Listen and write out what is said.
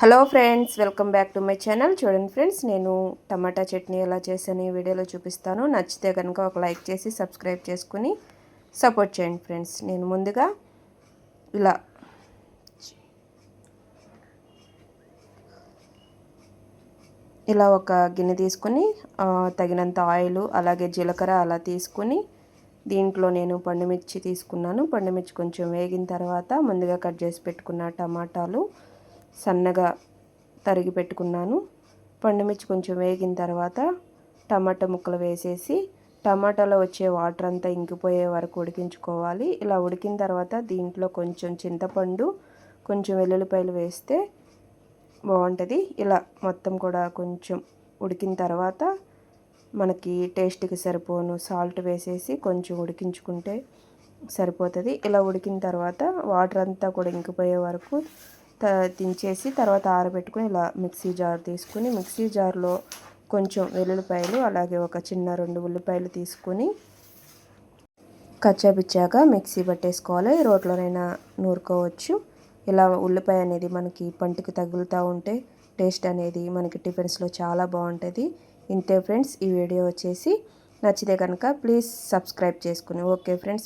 Hello friends, welcome back to my channel. చూడండి friends, నేను టమాటా చట్నీ ఎలా చేశాను ఈ వీడియోలో చూపిస్తాను. నచ్చితే కనుక ఒక లైక్ చేసి సబ్స్క్రైబ్ చేసుకుని సపోర్ట్ చేయండి ఫ్రెండ్స్. నేను ముందుగా ఇలా ఒక గిన్నె తీసుకుని తగినంత ఆయిల్ అలాగే జీలకర్ర అలా తీసుకుని దీంట్లో నేను పండుమిర్చి తీసుకున్నాను. పండుమిర్చి కొంచెం వేగిన తర్వాత ముందుగా కట్ చేసి పెట్టుకున్న టమాటాలు సన్నగా తరిగి పెట్టుకున్నాను. పండుమిర్చి కొంచెం వేగిన తర్వాత టమాటా ముక్కలు వేసేసి టమాటాలో వచ్చే వాటర్ అంతా ఇంకిపోయే వరకు ఉడికించుకోవాలి. ఇలా ఉడికిన తర్వాత దీంట్లో కొంచెం చింతపండు, కొంచెం వెల్లుల్లిపాయలు వేస్తే బాగుంటుంది. ఇలా మొత్తం కూడా కొంచెం ఉడికిన తర్వాత మనకి టేస్ట్కి సరిపోను సాల్ట్ వేసేసి కొంచెం ఉడికించుకుంటే సరిపోతుంది. ఇలా ఉడికిన తర్వాత వాటర్ అంతా కూడా ఇంకిపోయే వరకు దించేసి తర్వాత ఆరబెట్టుకుని ఇలా మిక్సీ జార్ తీసుకుని మిక్సీ జార్లో కొంచెం వెల్లుల్లిపాయలు అలాగే ఒక చిన్న 2 ఉల్లిపాయలు తీసుకుని కచ్చాపిచ్చాగా మిక్సీ పట్టేసుకోవాలి. రోట్లోనైనా నూరుకోవచ్చు. ఇలా ఉల్లిపాయ అనేది మనకి పంటికి తగులుతూ ఉంటే టేస్ట్ అనేది మనకి టిఫిన్స్లో చాలా బాగుంటుంది. ఇంతే ఫ్రెండ్స్, ఈ వీడియో వచ్చేసి నచ్చితే కనుక ప్లీజ్ సబ్స్క్రైబ్ చేసుకుని. Okay friends.